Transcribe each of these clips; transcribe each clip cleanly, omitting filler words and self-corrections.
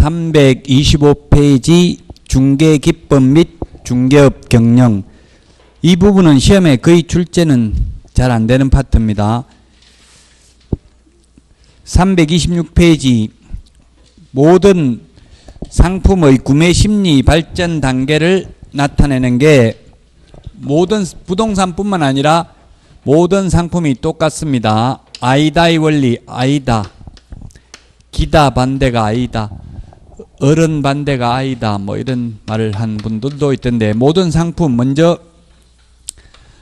325페이지 중개기법 및 중개업 경영. 이 부분은 시험에 거의 출제는 잘 안 되는 파트입니다. 326페이지 모든 상품의 구매 심리 발전 단계를 나타내는 게 모든 부동산뿐만 아니라 모든 상품이 똑같습니다. 아이다의 원리, 아이다. 기다 반대가 아이다. 어른 반대가 아이다. 뭐 이런 말을 한 분들도 있던데, 모든 상품 먼저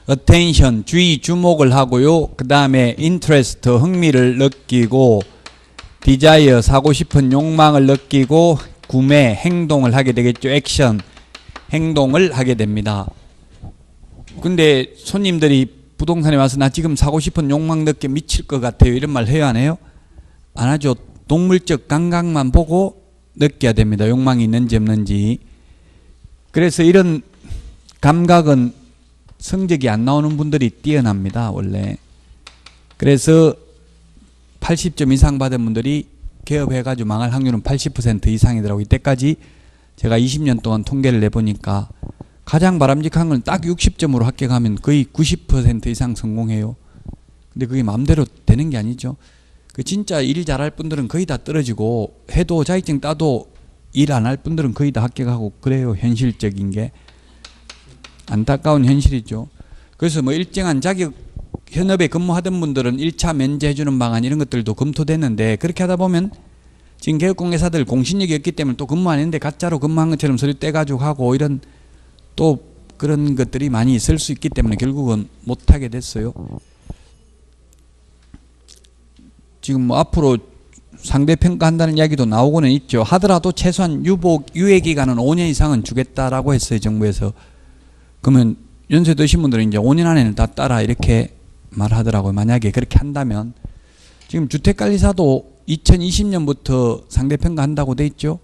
attention, 주의, 주목을 하고요. 그 다음에 interest, 흥미를 느끼고, desire, 사고 싶은 욕망을 느끼고, 구매, 행동을 하게 되겠죠. action, 행동을 하게 됩니다. 근데 손님들이 부동산에 와서 나 지금 사고 싶은 욕망 느껴 미칠 것 같아요, 이런 말 해요, 안 해요? 안 하죠. 동물적 감각만 보고 느껴야 됩니다. 욕망이 있는지 없는지. 그래서 이런 감각은 성적이 안 나오는 분들이 뛰어납니다, 원래. 그래서 80점 이상 받은 분들이 개업해가지고 망할 확률은 80% 이상이더라고요. 이때까지 제가 20년 동안 통계를 내보니까 가장 바람직한 건 딱 60점으로 합격하면 거의 90% 이상 성공해요. 근데 그게 마음대로 되는 게 아니죠. 그 진짜 일 잘할 분들은 거의 다 떨어지고, 해도 자격증 따도 일 안 할 분들은 거의 다 합격하고 그래요. 현실적인 게. 안타까운 현실이죠. 그래서 뭐 일정한 자격 현업에 근무하던 분들은 1차 면제해주는 방안 이런 것들도 검토됐는데, 그렇게 하다 보면 지금 개업공개사들 공신력이 없기 때문에 또 근무 안 했는데 가짜로 근무한 것처럼 서류 떼가지고 하고, 이런 또 그런 것들이 많이 있을 수 있기 때문에 결국은 못하게 됐어요. 지금 뭐 앞으로 상대평가한다는 이야기도 나오고는 있죠. 하더라도 최소한 유예기간은 5년 이상은 주겠다라고 했어요, 정부에서. 그러면 연세 드신 분들은 이제 5년 안에는 다 따라 이렇게 말하더라고요. 만약에 그렇게 한다면. 지금 주택관리사도 2020년부터 상대평가 한다고 돼 있죠.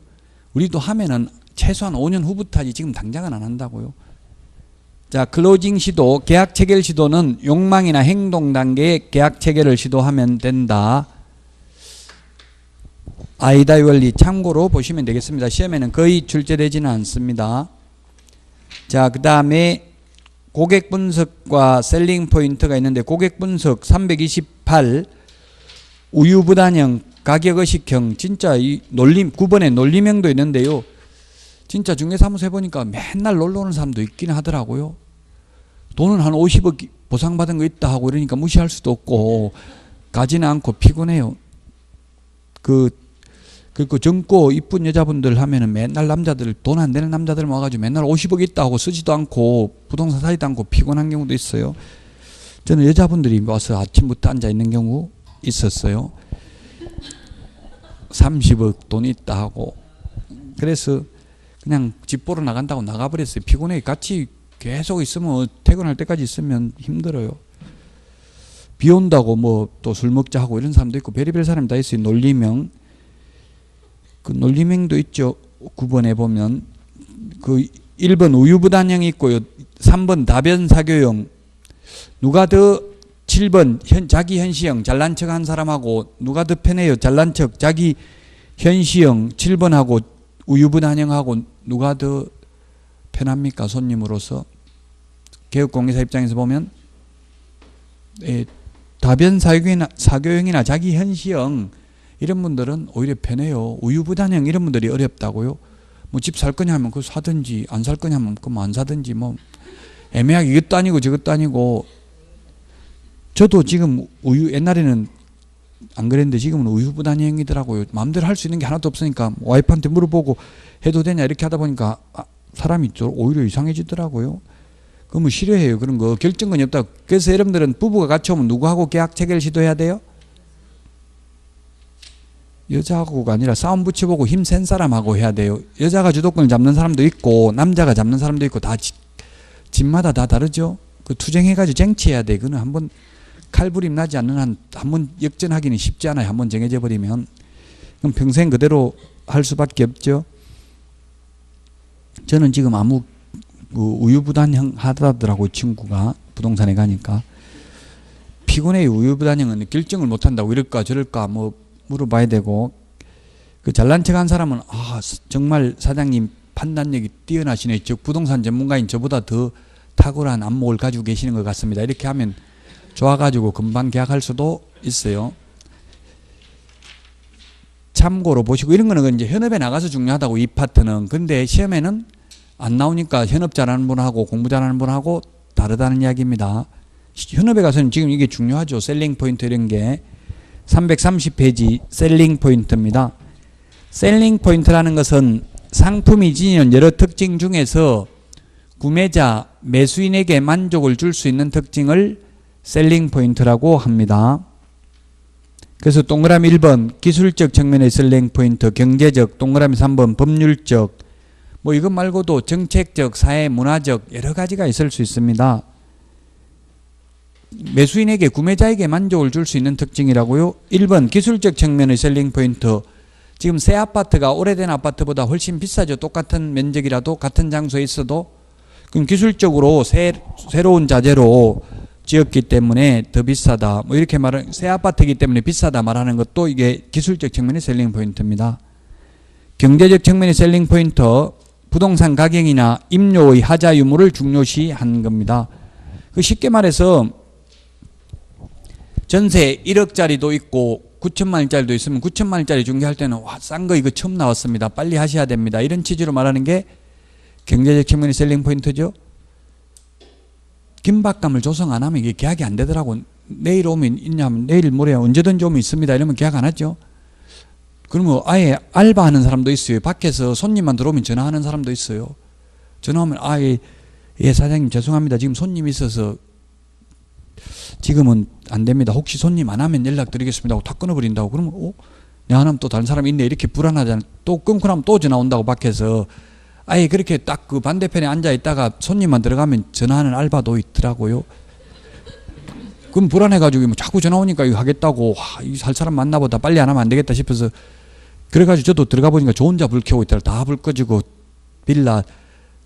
우리도 하면은 최소한 5년 후부터 하지 지금 당장은 안 한다고요. 자, 클로징 시도, 계약 체결 시도는 욕망이나 행동 단계에 계약 체결을 시도하면 된다. 아이다의 원리 참고로 보시면 되겠습니다. 시험에는 거의 출제되지는 않습니다. 자, 그 다음에 고객 분석과 셀링 포인트가 있는데, 고객 분석 328 우유부단형, 가격의식형, 진짜 이 논리 9번에 논리명도 있는데요. 진짜 중개사무소 해보니까 맨날 놀러 오는 사람도 있긴 하더라고요. 돈은 한 50억 보상받은 거 있다 하고 이러니까 무시할 수도 없고, 가지는 않고 피곤해요. 그리고 젊고 이쁜 여자분들 하면은 맨날 남자들, 돈 안 되는 남자들 와가지고 맨날 50억 있다 하고 쓰지도 않고 부동산 사지도 않고 피곤한 경우도 있어요. 저는 여자분들이 와서 아침부터 앉아 있는 경우 있었어요. 30억 돈 있다 하고. 그래서 그냥 집 보러 나간다고 나가버렸어요. 피곤해. 같이 계속 있으면, 퇴근할 때까지 있으면 힘들어요. 비 온다고 뭐 또 술 먹자 하고 이런 사람도 있고, 별의별 사람이 다 있어요. 논리명. 그 논리명도 있죠. 9번에 보면. 그 1번 우유부단형이 있고요. 3번 다변사교형. 누가 더 7번 자기 현시형, 잘난 척 한 사람하고 누가 더 편해요? 잘난 척, 자기 현시형 7번하고 우유부단형하고 누가 더 편합니까? 손님으로서. 개업공개사 입장에서 보면 다변사교형이나 자기 현시형 이런 분들은 오히려 편해요. 우유부단형 이런 분들이 어렵다고요. 뭐 집 살 거냐 하면 그거 사든지, 안 살 거냐 하면 그거 안 사든지, 뭐 애매하게 이것도 아니고 저것도 아니고. 저도 지금 옛날에는 안 그랬는데 지금은 우유부단형이더라고요. 마음대로 할 수 있는 게 하나도 없으니까 와이프한테 물어보고 해도 되냐 이렇게 하다 보니까 사람이 오히려 이상해지더라고요. 그러면 싫어해요, 그런 거. 결정권이 없다. 그래서 여러분들은 부부가 같이 오면 누구하고 계약 체결 시도해야 돼요? 여자하고가 아니라 싸움 붙여보고 힘센 사람하고 해야 돼요. 여자가 주도권을 잡는 사람도 있고 남자가 잡는 사람도 있고, 다 집마다 다 다르죠. 그 투쟁해가지고 쟁취해야 돼. 그거는 한번 칼부림 나지 않는 한 번 역전하기는 쉽지 않아요. 한번 정해져 버리면. 그럼 평생 그대로 할 수밖에 없죠. 저는 지금 아무 우유부단형 하더라고요. 친구가 부동산에 가니까. 피곤해요. 우유부단형은 결정을 못한다고 이럴까 저럴까 뭐 물어봐야 되고. 그 잘난 척한 사람은 정말 사장님 판단력이 뛰어나시네. 즉 부동산 전문가인 저보다 더 탁월한 안목을 가지고 계시는 것 같습니다. 이렇게 하면 좋아가지고 금방 계약할 수도 있어요. 참고로 보시고 이런 거는 이제 현업에 나가서 중요하다고 이 파트는. 근데 시험에는 안 나오니까 현업 잘하는 분하고 공부 잘하는 분하고 다르다는 이야기입니다. 현업에 가서는 지금 이게 중요하죠. 셀링 포인트 이런 게 330페이지 셀링 포인트입니다. 셀링 포인트라는 것은 상품이 지니는 여러 특징 중에서 구매자, 매수인에게 만족을 줄 수 있는 특징을 셀링 포인트라고 합니다. 그래서 동그라미 1번 기술적 측면의 셀링 포인트, 경제적, 동그라미 3번 법률적, 뭐 이것 말고도 정책적, 사회, 문화적 여러 가지가 있을 수 있습니다. 매수인에게, 구매자에게 만족을 줄 수 있는 특징이라고요. 1번 기술적 측면의 셀링 포인트. 지금 새 아파트가 오래된 아파트보다 훨씬 비싸죠. 똑같은 면적이라도 같은 장소에 있어도. 그럼 기술적으로 새로운 자재로 지었기 때문에 더 비싸다. 뭐 이렇게 말은 새 아파트이기 때문에 비싸다 말하는 것도 이게 기술적 측면의 셀링 포인트입니다. 경제적 측면의 셀링 포인트, 부동산 가격이나 임료의 하자 유무를 중요시한 겁니다. 그 쉽게 말해서 전세 1억짜리도 있고 9천만 원짜리도 있으면 9천만 원짜리 중개할 때는 싼 거 이거 처음 나왔습니다. 빨리 하셔야 됩니다. 이런 취지로 말하는 게 경제적 측면의 셀링 포인트죠. 긴박감을 조성 안 하면 이게 계약이 안 되더라고. 내일 오면 있냐면 내일 모레 언제든지 오면 있습니다. 이러면 계약 안 하죠. 그러면 아예 알바하는 사람도 있어요. 밖에서 손님만 들어오면 전화하는 사람도 있어요. 전화하면 예 사장님 죄송합니다. 지금 손님이 있어서 지금은 안 됩니다. 혹시 손님 안 하면 연락드리겠습니다 하고 다 끊어버린다고. 그러면 내가 하면 또 다른 사람이 있네. 이렇게 불안하잖아요. 또 끊고 나면 또 전화 온다고 밖에서. 아예 그렇게 딱 그 반대편에 앉아 있다가 손님만 들어가면 전화하는 알바도 있더라고요. 그럼 불안해가지고 뭐 자꾸 전화 오니까 이거 하겠다고 이거 살 사람 맞나 보다. 빨리 안 하면 안 되겠다 싶어서 그래가지고 저도 들어가 보니까 저 혼자 불 켜고 있더라. 다 불 꺼지고 빌라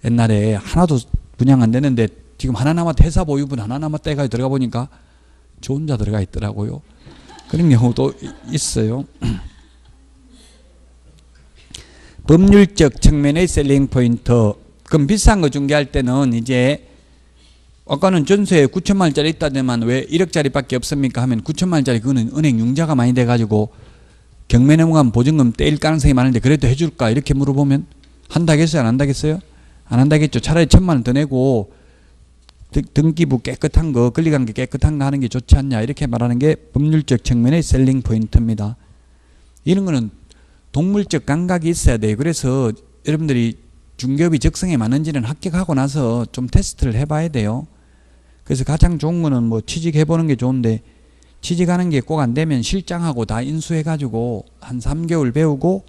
옛날에 하나도 분양 안 되는데 지금 하나 남았다. 회사 보유분 하나 남았다 해가지고 들어가 보니까 저 혼자 들어가 있더라고요. 그런 경우도 있어요. 법률적 측면의 셀링 포인트. 그럼 비싼 거 중개할 때는 이제 아까는 전세에 9천만 원짜리 있다더만 왜 1억짜리밖에 없습니까 하면 9천만 원짜리 그거는 은행 융자가 많이 돼가지고 경매 넘어가면 보증금 떼일 가능성이 많은데 그래도 해줄까 이렇게 물어보면 한다겠어요 안 한다겠어요? 안 한다겠죠. 차라리 1,000만 원 더 내고 등기부 깨끗한 거 권리관계 깨끗한 거 하는 게 좋지 않냐 이렇게 말하는 게 법률적 측면의 셀링 포인트입니다. 이런 거는 동물적 감각이 있어야 돼요. 그래서 여러분들이 중개업이 적성에 맞는지는 합격하고 나서 좀 테스트를 해봐야 돼요. 그래서 가장 좋은 거는 뭐 취직해보는 게 좋은데 취직하는 게 꼭 안 되면 실장하고 다 인수해가지고 한 3개월 배우고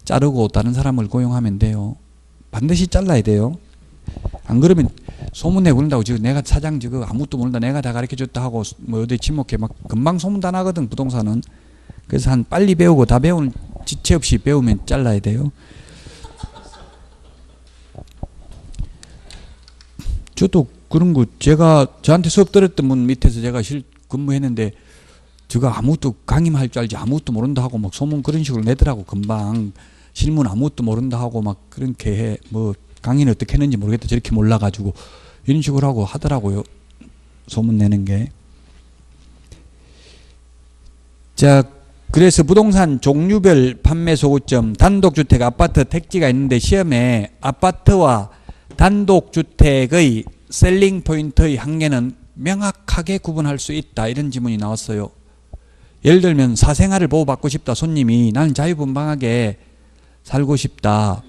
자르고 다른 사람을 고용하면 돼요. 반드시 잘라야 돼요. 안 그러면 소문내 그런다고 지금 내가 사장 지금 아무것도 모른다 내가 다 가르쳐줬다 하고 뭐 어디 지목해 막 금방 소문 다 나거든 부동산은. 그래서 한 빨리 배우고 다 배우는 지체 없이 배우면 잘라야 돼요. 저도 그런 거 제가 저한테 수업 들었던 분 밑에서 제가 근무했는데 제가 아무것도 강의만 할 줄 알지 아무것도 모른다 하고 막 소문 그런 식으로 내더라고. 금방 실문 아무것도 모른다 하고 막 그렇게 해. 뭐 강의는 어떻게 했는지 모르겠다 저렇게 몰라가지고 이런 식으로 하고 하더라고요. 소문 내는 게. 자, 그래서 부동산 종류별 판매 소구점, 단독주택, 아파트, 택지가 있는데 시험에 아파트와 단독주택의 셀링 포인트의 한계는 명확하게 구분할 수 있다. 이런 지문이 나왔어요. 예를 들면 사생활을 보호받고 싶다. 손님이 나는 자유분방하게 살고 싶다.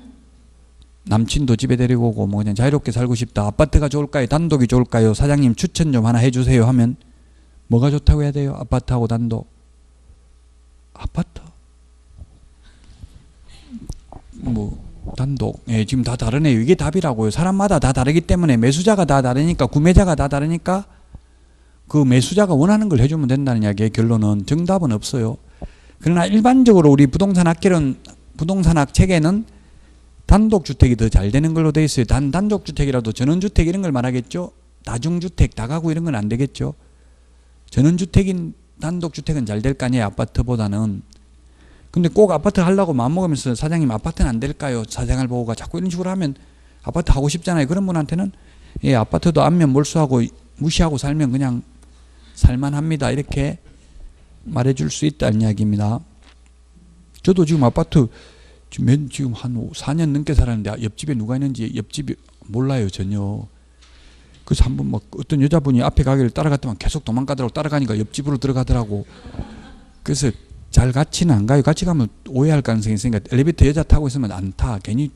남친도 집에 데리고 오고 뭐 그냥 자유롭게 살고 싶다. 아파트가 좋을까요? 단독이 좋을까요? 사장님 추천 좀 하나 해주세요 하면 뭐가 좋다고 해야 돼요? 아파트하고 단독. 아파트? 뭐 단독. 예, 지금 다 다르네요. 이게 답이라고요. 사람마다 다 다르기 때문에 매수자가 다 다르니까 구매자가 다 다르니까 그 매수자가 원하는 걸 해주면 된다는 이야기의 결론은 정답은 없어요. 그러나 일반적으로 우리 부동산학 책에는 단독주택이 더 잘 되는 걸로 되어 있어요. 단독주택이라도 전원주택 이런 걸 말하겠죠. 다중주택, 다가구 이런 건 안 되겠죠. 전원주택인 단독주택은 잘 될 거 아니에요. 아파트보다는. 근데 꼭 아파트 하려고 마음먹으면서 사장님 아파트는 안 될까요? 사생활 보호가 자꾸 이런 식으로 하면 아파트 하고 싶잖아요. 그런 분한테는 예, 아파트도 안면 몰수하고 무시하고 살면 그냥 살만합니다. 이렇게 말해줄 수 있다는 이야기입니다. 저도 지금 아파트 지금 한 4년 넘게 살았는데 옆집에 누가 있는지 옆집이 몰라요 전혀. 그래서 한번 막 어떤 여자분이 앞에 가게를 따라갔더만 계속 도망가더라고. 따라가니까 옆집으로 들어가더라고. 그래서 잘 같이는 안 가요. 같이 가면 오해할 가능성이 있으니까 엘리베이터 여자 타고 있으면 안 타. 괜히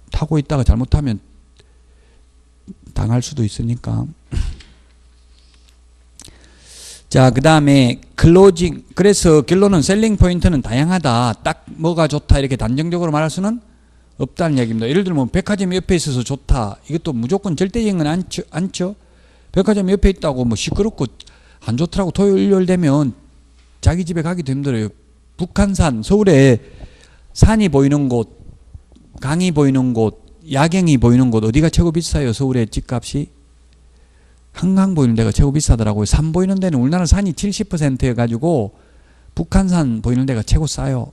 타고 있다가 잘못하면 당할 수도 있으니까. 자, 그 다음에 클로징. 그래서 결론은 셀링 포인트는 다양하다. 딱 뭐가 좋다 이렇게 단정적으로 말할 수는 없다는 이야기입니다. 예를 들면 백화점이 옆에 있어서 좋다. 이것도 무조건 절대적인 건 않죠. 백화점이 옆에 있다고 뭐 시끄럽고 안 좋더라고 토요일 일요일 되면 자기 집에 가기도 힘들어요. 북한산, 서울에 산이 보이는 곳, 강이 보이는 곳, 야경이 보이는 곳 어디가 최고 비싸요? 서울의 집값이? 한강 보이는 데가 최고 비싸더라고요. 산 보이는 데는 우리나라 산이 70%여가지고 북한산 보이는 데가 최고 싸요.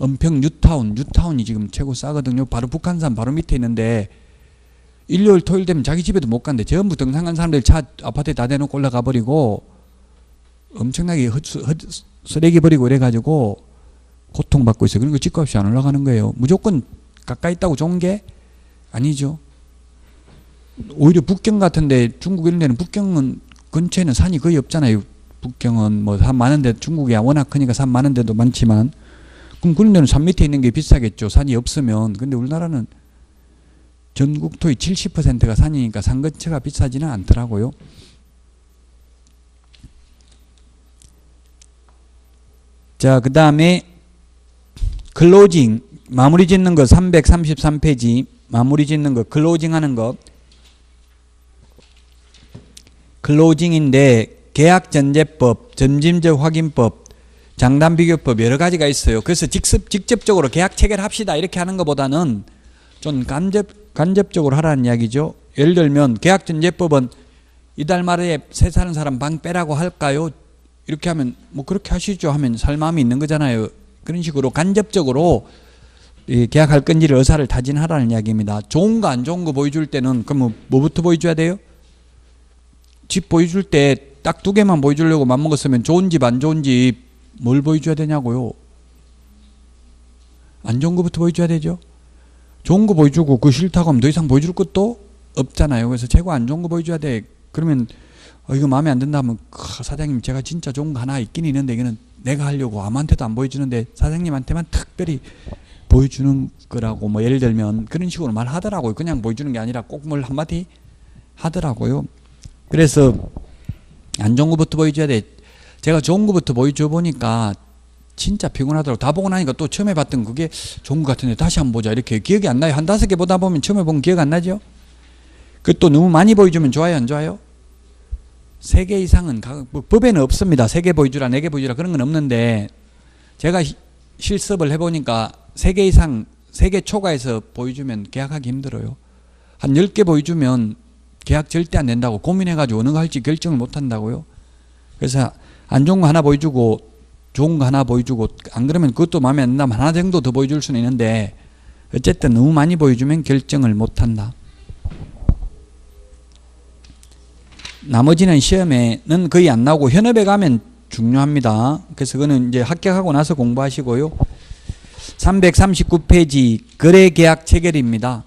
은평 뉴타운이 지금 최고 싸거든요. 바로 북한산 바로 밑에 있는데 일요일 토요일 되면 자기 집에도 못 간대. 전부 등산 간 사람들 차 아파트에 다 대놓고 올라가 버리고 엄청나게 쓰레기 버리고 이래가지고 고통받고 있어요. 그러니까 집값이 안 올라가는 거예요. 무조건 가까이 있다고 좋은 게 아니죠. 오히려 북경 같은데 중국 이런 데는 북경은 근처에는 산이 거의 없잖아요. 북경은 뭐 산 많은데 중국이 워낙 크니까 산 많은 데도 많지만 그럼 그런 데는 산 밑에 있는 게 비싸겠죠. 산이 없으면. 근데 우리나라는 전국 토의 70%가 산이니까 산 근처가 비싸지는 않더라고요. 자, 그 다음에 클로징 마무리 짓는 거 333페이지 마무리 짓는 거 클로징 하는 거 클로징인데 계약전제법, 점진적 확인법, 장단비교법 여러 가지가 있어요. 그래서 직접적으로 계약 체결합시다 이렇게 하는 것보다는 좀 간접적으로 하라는 이야기죠. 예를 들면 계약전제법은 이달 말에 세 사는 사람 방 빼라고 할까요? 이렇게 하면 뭐 그렇게 하시죠 하면 살 마음이 있는 거잖아요. 그런 식으로 간접적으로 계약할 건지를 의사를 타진하라는 이야기입니다. 좋은 거 안 좋은 거 보여줄 때는 그럼 뭐부터 보여줘야 돼요? 집 보여줄 때 딱 두 개만 보여주려고 맘먹었으면 좋은 집 안 좋은 집 뭘 보여줘야 되냐고요. 안 좋은 거부터 보여줘야 되죠. 좋은 거 보여주고 그 싫다고 하면 더 이상 보여줄 것도 없잖아요. 그래서 최고 안 좋은 거 보여줘야 돼. 그러면 이거 마음에 안 든다 하면 사장님 제가 진짜 좋은 거 하나 있긴 있는데 이거는 내가 하려고 아무한테도 안 보여주는데 사장님한테만 특별히 보여주는 거라고 뭐 예를 들면 그런 식으로 말하더라고요. 그냥 보여주는 게 아니라 꼭 뭘 한마디 하더라고요. 그래서 안 좋은 거부터 보여줘야 돼. 제가 좋은 거부터 보여줘 보니까 진짜 피곤하더라고. 다 보고 나니까 또 처음에 봤던 그게 좋은 거 같은데 다시 한번 보자. 이렇게 기억이 안 나요. 한 5개 보다 보면 처음에 보면 기억 안 나죠? 그 또 너무 많이 보여주면 좋아요? 안 좋아요? 3개 이상은 뭐 법에는 없습니다. 3개 보여주라 4개 보여주라 그런 건 없는데 제가 실습을 해보니까 3개 이상 3개 초과해서 보여주면 계약하기 힘들어요. 한 10개 보여주면 계약 절대 안 된다고 고민해가지고 어느 거 할지 결정을 못 한다고요. 그래서 안 좋은 거 하나 보여주고 좋은 거 하나 보여주고 안 그러면 그것도 마음에 안 든다면 하나 정도 더 보여줄 수는 있는데 어쨌든 너무 많이 보여주면 결정을 못 한다. 나머지는 시험에는 거의 안 나오고 현업에 가면 중요합니다. 그래서 그거는 이제 합격하고 나서 공부하시고요. 339페이지 거래계약 체결입니다.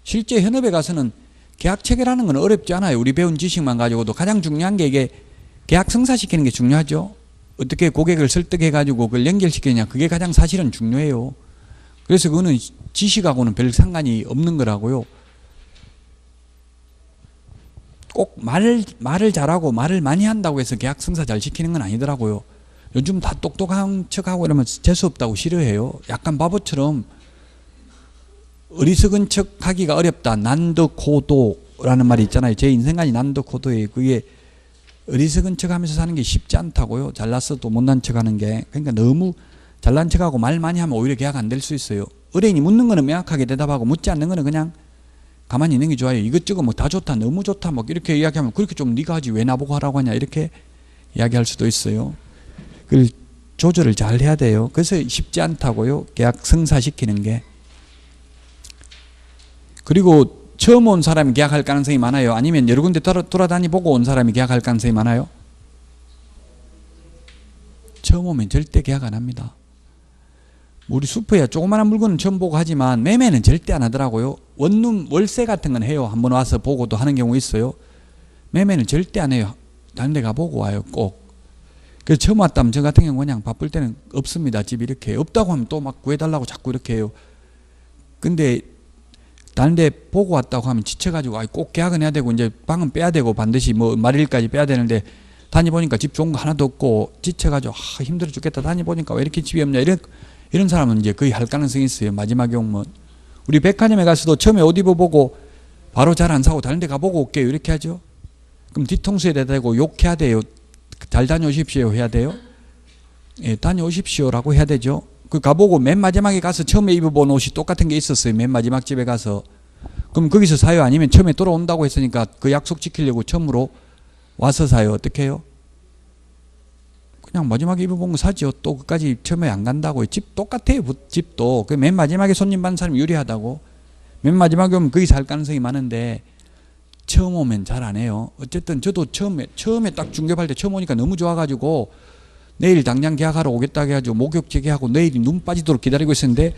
실제 현업에 가서는 계약 체결하는 건 어렵지 않아요. 우리 배운 지식만 가지고도 가장 중요한 게 이게 계약 성사시키는 게 중요하죠. 어떻게 고객을 설득해가지고 그걸 연결시키느냐 그게 가장 사실은 중요해요. 그래서 그거는 지식하고는 별 상관이 없는 거라고요. 꼭 말을 잘하고 말을 많이 한다고 해서 계약 성사 잘 시키는 건 아니더라고요. 요즘 다 똑똑한 척하고 이러면 재수없다고 싫어해요. 약간 바보처럼 어리석은 척 하기가 어렵다. 난더코도라는 말이 있잖아요. 제 인생관이 난더코도예요. 그게 어리석은 척 하면서 사는 게 쉽지 않다고요. 잘났어도 못난 척 하는 게. 그러니까 너무 잘난 척하고 말 많이 하면 오히려 계약 안 될 수 있어요. 의뢰인이 묻는 거는 명확하게 대답하고 묻지 않는 거는 그냥 가만히 있는 게 좋아요. 이것저것 뭐 다 좋다 너무 좋다 뭐 이렇게 이야기하면 그렇게 좀 네가 하지 왜 나보고 하라고 하냐 이렇게 이야기할 수도 있어요. 조절을 잘 해야 돼요. 그래서 쉽지 않다고요. 계약 성사시키는 게. 그리고 처음 온 사람이 계약할 가능성이 많아요? 아니면 여러 군데 돌아다니보고 온 사람이 계약할 가능성이 많아요? 처음 오면 절대 계약 안 합니다. 우리 슈퍼야 조그마한 물건은 처음 보고 하지만 매매는 절대 안 하더라고요. 원룸 월세 같은 건 해요. 한번 와서 보고도 하는 경우 있어요. 매매는 절대 안 해요. 다른 데 가보고 와요. 꼭. 그래서 처음 왔다면 저 같은 경우 그냥 바쁠 때는 없습니다. 집이 이렇게 없다고 하면 또 막 구해달라고 자꾸 이렇게 해요. 근데 다른 데 보고 왔다고 하면 지쳐가지고 꼭 계약은 해야 되고 이제 방은 빼야 되고 반드시 뭐 말일까지 빼야 되는데 다녀보니까 집 좋은 거 하나도 없고 지쳐가지고 힘들어 죽겠다. 다녀보니까 왜 이렇게 집이 없냐 이런 사람은 이제 거의 할 가능성이 있어요. 마지막에 오면. 우리 백화점에 가서도 처음에 옷 입어보고 바로 잘 안 사고 다른 데 가보고 올게요. 이렇게 하죠. 그럼 뒤통수에 대고 욕해야 돼요. 잘 다녀오십시오 해야 돼요. 예, 다녀오십시오라고 해야 되죠. 그 가보고 맨 마지막에 가서 처음에 입어본 옷이 똑같은 게 있었어요. 맨 마지막 집에 가서. 그럼 거기서 사요? 아니면 처음에 돌아온다고 했으니까 그 약속 지키려고 처음으로 와서 사요? 어떻게 해요? 그냥 마지막에 입어본 거 사죠. 또 그까지 처음에 안 간다고. 집 똑같아요. 집도. 그 맨 마지막에 손님 받는 사람이 유리하다고. 맨 마지막에 오면 거기서 할 가능성이 많은데 처음 오면 잘 안 해요. 어쨌든 저도 처음에 딱 중개할 때 처음 오니까 너무 좋아가지고 내일 당장 계약하러 오겠다 해가지고 목욕 재개하고 내일이 눈 빠지도록 기다리고 있었는데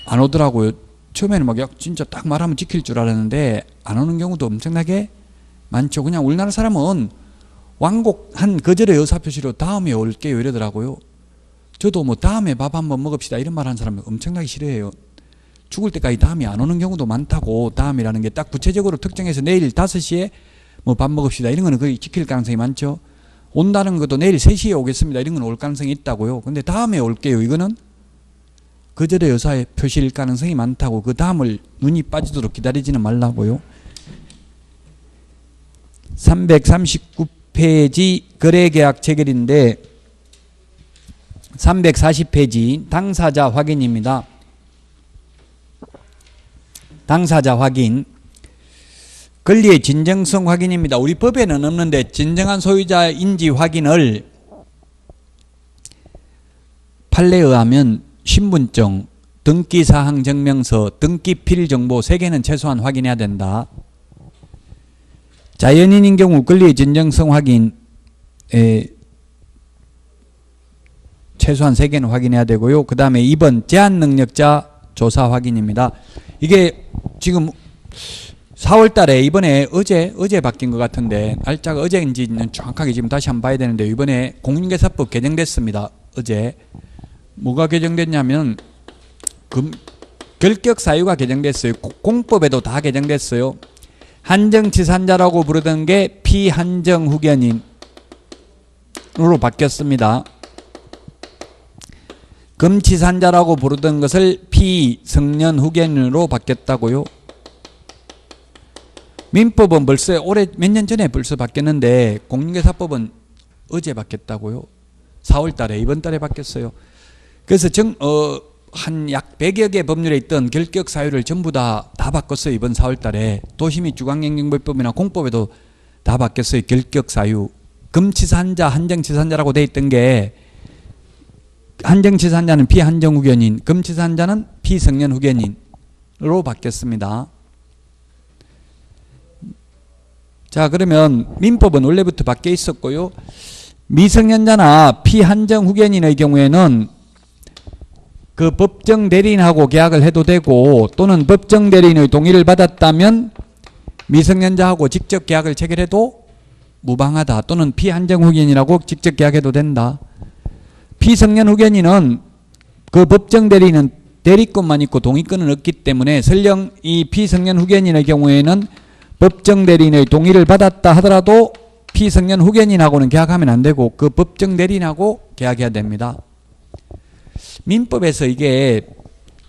안 오더라고요. 처음에는 막 진짜 딱 말하면 지킬 줄 알았는데 안 오는 경우도 엄청나게 많죠. 그냥 우리나라 사람은 완곡한 거절의 의사표시로 다음에 올게요 이러더라고요. 저도 뭐 다음에 밥 한번 먹읍시다 이런 말 하는 사람 엄청나게 싫어해요. 죽을 때까지 다음이 안 오는 경우도 많다고. 다음이라는 게 딱 구체적으로 특정해서 내일 5시에 뭐 밥 먹읍시다 이런 거는 거의 지킬 가능성이 많죠. 온다는 것도 내일 3시에 오겠습니다 이런 건 올 가능성이 있다고요. 근데 다음에 올게요 이거는 거절의 의사의 표시일 가능성이 많다고. 그 다음을 눈이 빠지도록 기다리지는 말라고요. 339페이지 거래계약 체결인데 340페이지 당사자 확인입니다. 당사자 확인. 권리의 진정성 확인입니다. 우리 법에는 없는데 진정한 소유자 인지 확인을 판례에 의하면 신분증, 등기사항 증명서, 등기필 정보 3개는 최소한 확인해야 된다. 자연인인 경우 권리의 진정성 확인에 최소한 3개는 확인해야 되고요. 그 다음에 2번 제한능력자 조사 확인입니다. 이게 지금 4월 달에 이번에 어제 바뀐 것 같은데 날짜가 어제인지는 정확하게 지금 다시 한번 봐야 되는데 이번에 공인중개사법 개정됐습니다. 어제. 뭐가 개정됐냐면 결격 사유가 개정됐어요. 공법에도 다 개정됐어요. 한정치산자라고 부르던 게 피한정 후견인으로 바뀌었습니다. 금치산자라고 부르던 것을 피성년 후견인으로 바뀌었다고요. 민법은 벌써 올해 몇 년 전에 벌써 바뀌었는데 공인중개사법은 어제 바뀌었다고요. 4월 달에 이번 달에 바뀌었어요. 그래서 한 약 100여 개 법률에 있던 결격 사유를 전부 다 바꿨어요. 이번 4월 달에. 도시및 주거환경정보법이나 공법에도 다 바뀌었어요. 결격 사유. 금치산자, 한정치산자라고 돼 있던 게 한정치산자는 피한정 후견인, 금치산자는 피성년 후견인으로 바뀌었습니다. 자, 그러면 민법은 원래부터 바뀌어 있었고요. 미성년자나 피한정 후견인의 경우에는 그 법정 대리인하고 계약을 해도 되고 또는 법정 대리인의 동의를 받았다면 미성년자하고 직접 계약을 체결해도 무방하다. 또는 피한정 후견인하고 직접 계약해도 된다. 피성년 후견인은 그 법정 대리인은 대리권만 있고 동의권은 없기 때문에 설령 이 피성년 후견인의 경우에는 법정 대리인의 동의를 받았다 하더라도 피성년 후견인하고는 계약하면 안 되고 그 법정 대리인하고 계약해야 됩니다. 민법에서 이게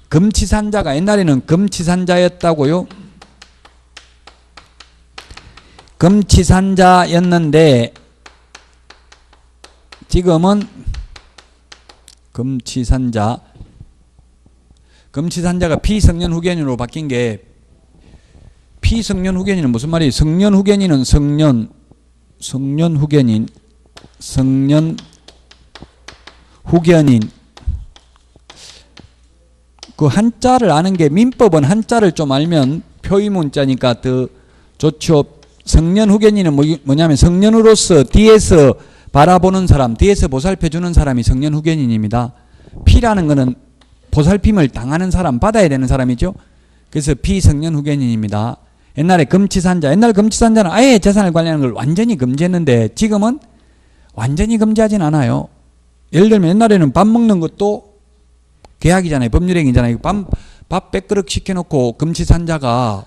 금치산자가 옛날에는 금치산자였다고요. 금치산자였는데 지금은 금치산자가 피성년 후견인으로 바뀐 게 피성년 후견인은 무슨 말이에요? 성년 후견인은 성년 후견인, 성년 후견인. 그 한자를 아는 게, 민법은 한자를 좀 알면 표의문자니까 더 좋죠. 성년 후견인은 뭐냐면 성년으로서 뒤에서 바라보는 사람, 뒤에서 보살펴주는 사람이 성년 후견인입니다. 피라는 거는 보살핌을 당하는 사람, 받아야 되는 사람이죠. 그래서 피성년 후견인입니다. 옛날에 금치산자, 옛날 금치산자는 아예 재산을 관리하는 걸 완전히 금지했는데 지금은 완전히 금지하진 않아요. 예를 들면 옛날에는 밥 먹는 것도 계약이잖아요. 법률행위잖아요. 밥 100그릇 시켜놓고 금치산자가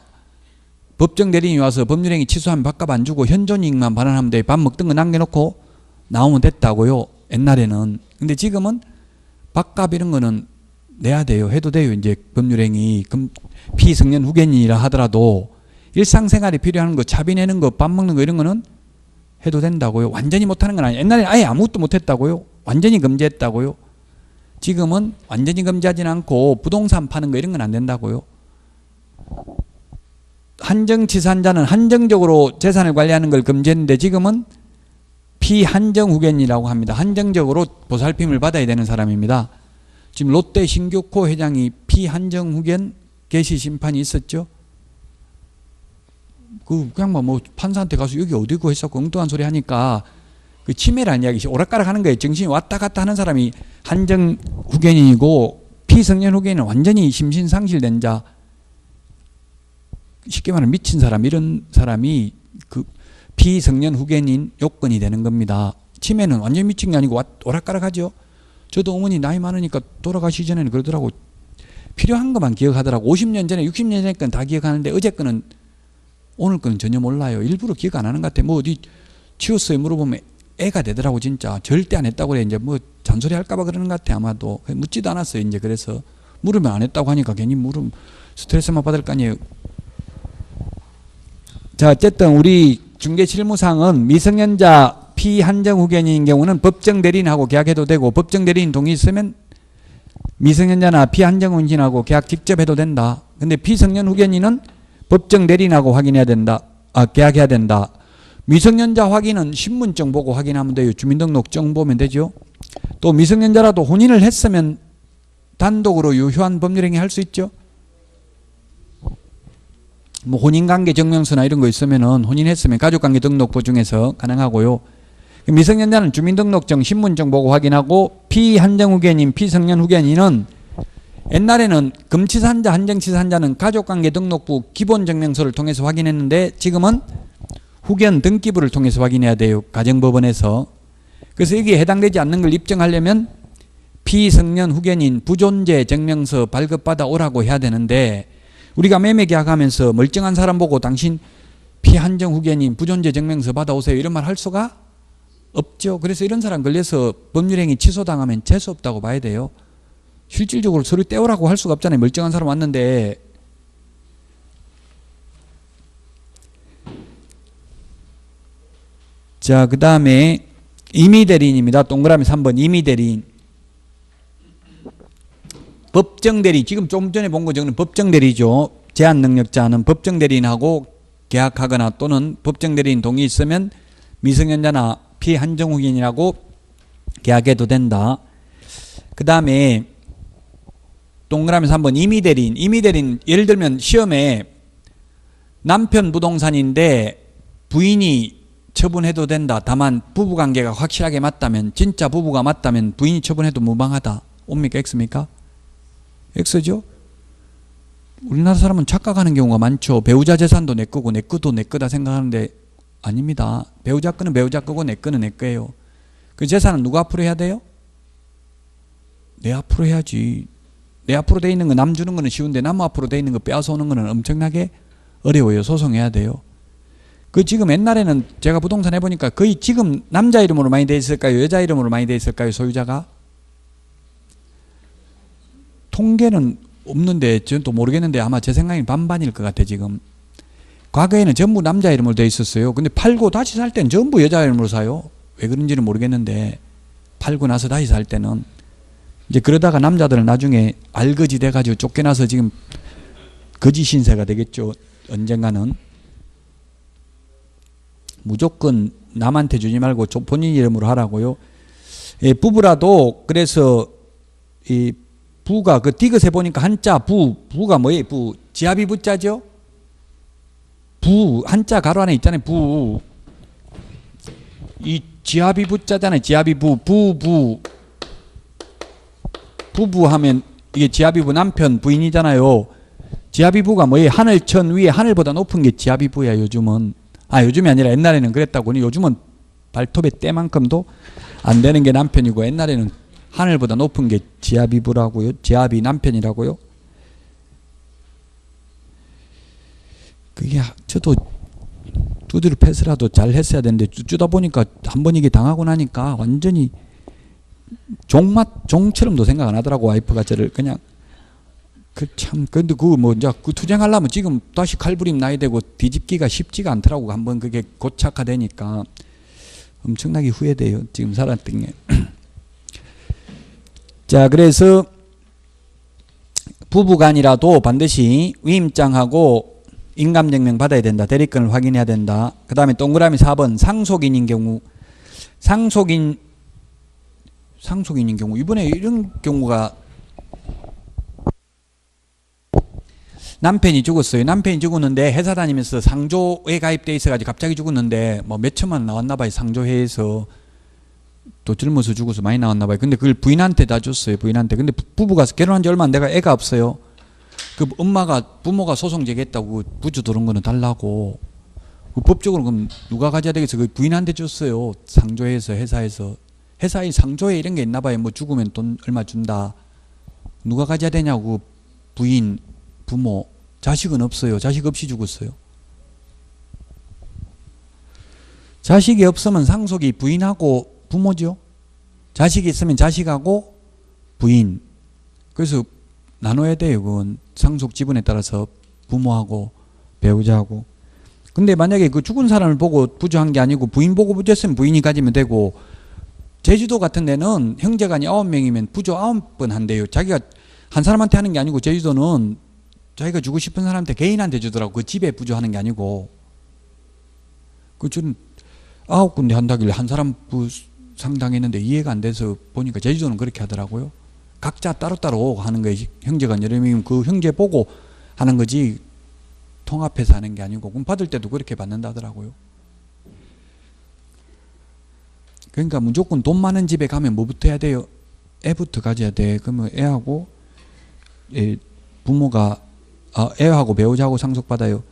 법정 대리인이 와서 법률행위 취소하면 밥값 안 주고 현존이익만 반환하면 돼. 밥 먹던 거 남겨놓고 나오면 됐다고요. 옛날에는. 근데 지금은 밥값 이런 거는 내야 돼요. 해도 돼요. 이제 법률행위 피성년 후견인이라 하더라도 일상생활에 필요한 거, 차비 내는 거, 밥 먹는 거 이런 거는 해도 된다고요. 완전히 못하는 건 아니에요. 옛날에 아예 아무것도 못했다고요. 완전히 금지했다고요. 지금은 완전히 금지하진 않고 부동산 파는 거 이런 건 안 된다고요. 한정치산자는 한정적으로 재산을 관리하는 걸 금지했는데 지금은 피한정후견이라고 합니다. 한정적으로 보살핌을 받아야 되는 사람입니다. 지금 롯데 신교코 회장이 피한정후견 개시 심판이 있었죠. 그냥 뭐 판사한테 가서 여기 어디고 했었고 엉뚱한 소리 하니까 그 치매라는 이야기, 오락가락 하는 거예요. 정신이 왔다 갔다 하는 사람이 한정후견인이고 피성년 후견인은 완전히 심신상실된 자, 쉽게 말하면 미친 사람, 이런 사람이 그 피성년 후견인 요건이 되는 겁니다. 치매는 완전히 미친 게 아니고 오락가락 하죠. 저도 어머니 나이 많으니까 돌아가시기 전에는 그러더라고. 필요한 것만 기억하더라고. 50년 전에 60년 전에 건 다 기억하는데 어제 거는, 오늘 거는 전혀 몰라요. 일부러 기억 안 하는 것 같아. 뭐 어디 치웠어요 물어보면 애가 되더라고. 진짜 절대 안 했다고 그래. 이제 뭐 잔소리 할까봐 그러는 것 같아. 아마도 묻지도 않았어요. 이제 그래서 물으면 안 했다고 하니까 괜히 물으면 스트레스만 받을 거 아니에요. 자, 어쨌든 우리 중개실무상은 미성년자 피한정후견인인 경우는 법정대리인하고 계약해도 되고, 법정대리인 동의 있으면 미성년자나 피한정후견인하고 계약 직접 해도 된다. 근데 피성년 후견인은 법정대리인하고 확인해야 된다. 계약해야 된다. 미성년자 확인은 신분증 보고 확인하면 돼요. 주민등록증 보면 되죠. 또 미성년자라도 혼인을 했으면 단독으로 유효한 법률행위 할 수 있죠. 뭐 혼인관계 증명서나 이런 거 있으면은 혼인했으면 가족관계 등록부 중에서 가능하고요. 미성년자는 주민등록증, 신분증 보고 확인하고, 피한정후견인, 피성년 후견인은 옛날에는 금치산자, 한정치산자는 가족관계 등록부 기본증명서를 통해서 확인했는데 지금은 후견 등기부를 통해서 확인해야 돼요. 가정법원에서. 그래서 여기에 해당되지 않는 걸 입증하려면 피성년 후견인 부존재 증명서 발급받아 오라고 해야 되는데, 우리가 매매계약하면서 멀쩡한 사람 보고 당신 피한정 후견인 부존재 증명서 받아오세요 이런 말 할 수가 없죠. 그래서 이런 사람 걸려서 법률행위 취소당하면 재수 없다고 봐야 돼요. 실질적으로 서류 떼오라고 할 수가 없잖아요. 멀쩡한 사람 왔는데. 자, 그 다음에 임의대리인입니다. 동그라미 3번 임의대리인. 법정대리, 지금 좀 전에 본 거 저는 법정대리죠. 제한능력자는 법정대리인하고 계약하거나 또는 법정대리인 동의 있으면 미성년자나 피한정후견인하고 계약해도 된다. 그 다음에 동그라미 3번 임의대리인. 임의대리인, 예를 들면 시험에 남편 부동산인데 부인이 처분해도 된다. 다만 부부관계가 확실하게 맞다면, 진짜 부부가 맞다면 부인이 처분해도 무방하다. 옵니까 X입니까? X죠? 우리나라 사람은 착각하는 경우가 많죠. 배우자 재산도 내 거고 내 거도 내 거다 생각하는데 아닙니다. 배우자 거는 배우자 거고 내 거는 내 거예요. 그 재산은 누가 앞으로 해야 돼요? 내 앞으로 해야지. 내 앞으로 돼 있는 거 남 주는 거는 쉬운데 남 앞으로 돼 있는 거 빼앗아 오는 거는 엄청나게 어려워요. 소송해야 돼요. 그 지금 옛날에는 제가 부동산 해보니까 거의 지금 남자 이름으로 많이 돼 있을까요? 여자 이름으로 많이 돼 있을까요? 소유자가? 통계는 없는데 저는 또 모르겠는데 아마 제 생각엔 반반일 것 같아. 지금 과거에는 전부 남자 이름으로 돼 있었어요. 근데 팔고 다시 살 때는 전부 여자 이름으로 사요. 왜 그런지는 모르겠는데 팔고 나서 다시 살 때는 이제 그러다가 남자들은 나중에 알거지 돼가지고 쫓겨나서 지금 거지 신세가 되겠죠. 언젠가는. 무조건 남한테 주지 말고 본인 이름으로 하라고요. 예, 부부라도 그래서 이 부가 그 디귿에 보니까 한자 부가 뭐예요? 부 지압이 부자죠. 부 한자 가로 안에 있잖아요. 부 이 지압이 부자잖아요. 지압이 부부 하면 이게 지압이 부 남편 부인이잖아요. 지압이 부가 뭐예요? 하늘천 위에 하늘보다 높은 게 지압이 부야 요즘은. 요즘이 아니라 옛날에는 그랬다고. 요즘은 발톱의 때만큼도 안 되는 게 남편이고 옛날에는 하늘보다 높은 게 지압이 부라고요. 지압이 남편이라고요. 그게 저도 두드려 패스라도 잘 했어야 되는데 쭈다 보니까 한 번 이게 당하고 나니까 완전히 종처럼도 생각 안 하더라고. 와이프가 저를 그냥 근데 이제 투쟁하려면 지금 다시 칼부림 나야 되고 뒤집기가 쉽지가 않더라고. 한번 그게 고착화되니까 엄청나게 후회돼요. 지금 살았던 게. 자, 그래서 부부간이라도 반드시 위임장하고 인감증명 받아야 된다. 대리권을 확인해야 된다. 그 다음에 동그라미 4번 상속인인 경우 상속인인 경우 이번에 이런 경우가 남편이 죽었어요. 남편이 죽었는데 회사 다니면서 상조에 가입돼 있어가지고 갑자기 죽었는데 뭐 몇 천만 원 나왔나 봐요. 상조회에서 또 젊어서 죽어서 많이 나왔나 봐요. 근데 그걸 부인한테 다 줬어요. 부인한테. 근데 부부가 결혼한 지 얼마 안 돼가 애가 없어요. 그 부모가 소송 제기했다고 부주 들은 거는 달라고. 그 법적으로 그럼 누가 가져야 되겠어? 그 부인한테 줬어요. 상조회에서 회사에 상조회 이런 게 있나 봐요. 뭐 죽으면 돈 얼마 준다. 누가 가져야 되냐고. 부인, 부모. 자식은 없어요. 자식 없이 죽었어요. 자식이 없으면 상속이 부인하고 부모죠. 자식이 있으면 자식하고 부인. 그래서 나눠야 돼요. 그건 상속 지분에 따라서 부모하고 배우자하고. 근데 만약에 그 죽은 사람을 보고 부주한 게 아니고 부인 보고 부주했으면 부인이 가지면 되고, 제주도 같은 데는 형제간이 9명이면 부주 9번 한대요. 자기가 한 사람한테 하는 게 아니고 제주도는 자기가 주고 싶은 사람한테 개인한테 주더라고. 그 집에 부주하는 게 아니고. 저는 9군데 한다길래 한 사람 상당했는데 이해가 안 돼서 보니까 제주도는 그렇게 하더라고요. 각자 따로따로 하는 거예요. 형제간 여러 명이면 그 형제 보고 하는 거지 통합해서 하는 게 아니고. 그럼 받을 때도 그렇게 받는다더라고요. 그러니까 무조건 돈 많은 집에 가면 뭐부터 해야 돼요? 애부터 가져야 돼. 그러면 애하고 부모가 애하고 배우자하고 상속받아요.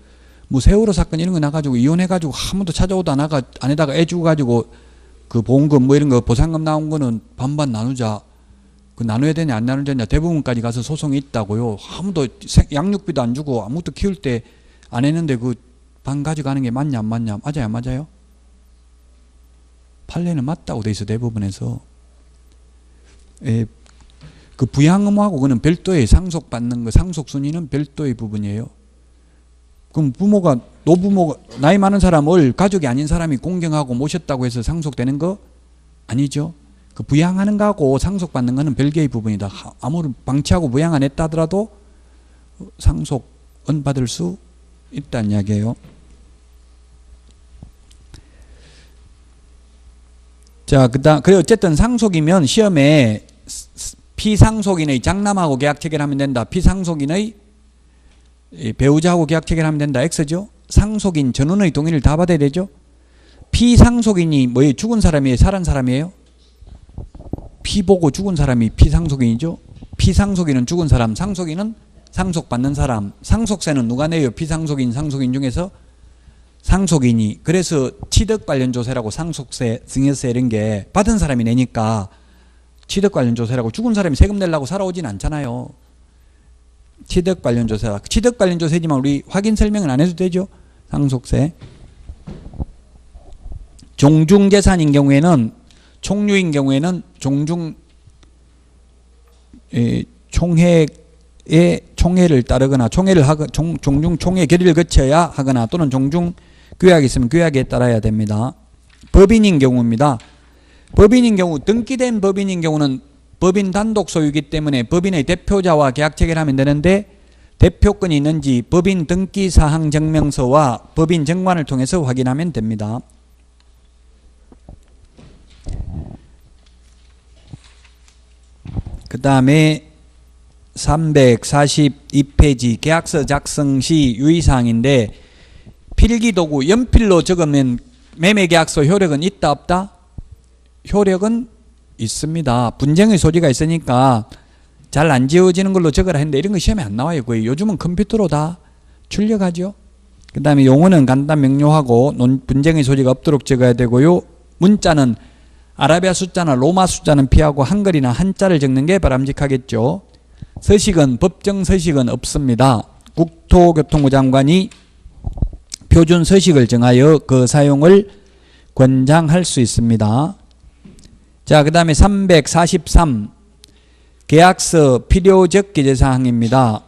뭐 세월호 사건 이런 거 나가지고 이혼해가지고 한 번도 찾아오도 안에다가 애 주고가지고 그 보험금 뭐 이런 거 보상금 나온 거는 반반 나누자. 그 나눠야 되냐 안 나누냐 대부분까지 가서 소송이 있다고요. 아무도 양육비도 안 주고 아무것도 키울 때 안 했는데 그 반 가져가는 게 맞냐 안 맞냐. 맞아요 안 맞아요? 판례는 맞다고 돼 있어. 대부분에서. 그 부양 의무하고 그는 별도의 상속받는 거, 상속순위는 별도의 부분이에요. 그럼 노부모가 나이 많은 사람을 가족이 아닌 사람이 공경하고 모셨다고 해서 상속되는 거 아니죠. 그 부양하는 거하고 상속받는 거는 별개의 부분이다. 아무리 방치하고 부양 안 했다 하더라도 상속은 받을 수 있다는 이야기예요. 자, 그래 어쨌든 상속이면 시험에 피상속인의 장남하고 계약 체결하면 된다. 피상속인의 배우자하고 계약 체결하면 된다. X죠. 상속인 전원의 동의를 다 받아야 되죠. 피상속인이 뭐예요? 죽은 사람이에요? 살은 사람이에요? 피 보고 죽은 사람이 피상속인이죠. 피상속인은 죽은 사람, 상속인은 상속받는 사람. 상속세는 누가 내요? 피상속인, 상속인 중에서 상속인이. 그래서 취득관련조세라고 상속세, 증여세 이런 게 받은 사람이 내니까 취득관련조세라고. 죽은 사람이 세금 내려고 살아오진 않잖아요. 취득관련조세라. 취득관련조세지만 우리 확인 설명은 안 해도 되죠. 상속세. 종중재산인 경우에는, 총류인 경우에는 총회를 따르거나 종중 총회 결의를 거쳐야 하거나 또는 종중 규약이 있으면 규약에 따라야 됩니다. 법인인 경우입니다. 법인인 경우, 등기된 법인인 경우는 법인 단독 소유이기 때문에 법인의 대표자와 계약 체결하면 되는데, 대표권이 있는지 법인 등기 사항 증명서와 법인 정관을 통해서 확인하면 됩니다. 그 다음에 342페이지 계약서 작성 시 유의사항인데 필기도구 연필로 적으면 매매계약서 효력은 있다 없다? 효력은 있습니다. 분쟁의 소지가 있으니까 잘 안 지워지는 걸로 적으라 했는데 이런 거 시험에 안 나와요. 거의 요즘은 컴퓨터로 다 출력하죠. 그 다음에 용어는 간단 명료하고 분쟁의 소지가 없도록 적어야 되고요. 문자는 아라비아 숫자나 로마 숫자는 피하고 한글이나 한자를 적는 게 바람직하겠죠. 서식은 법정 서식은 없습니다. 국토교통부 장관이 표준 서식을 정하여 그 사용을 권장할 수 있습니다. 자, 그 다음에 343 계약서 필요적 기재사항입니다.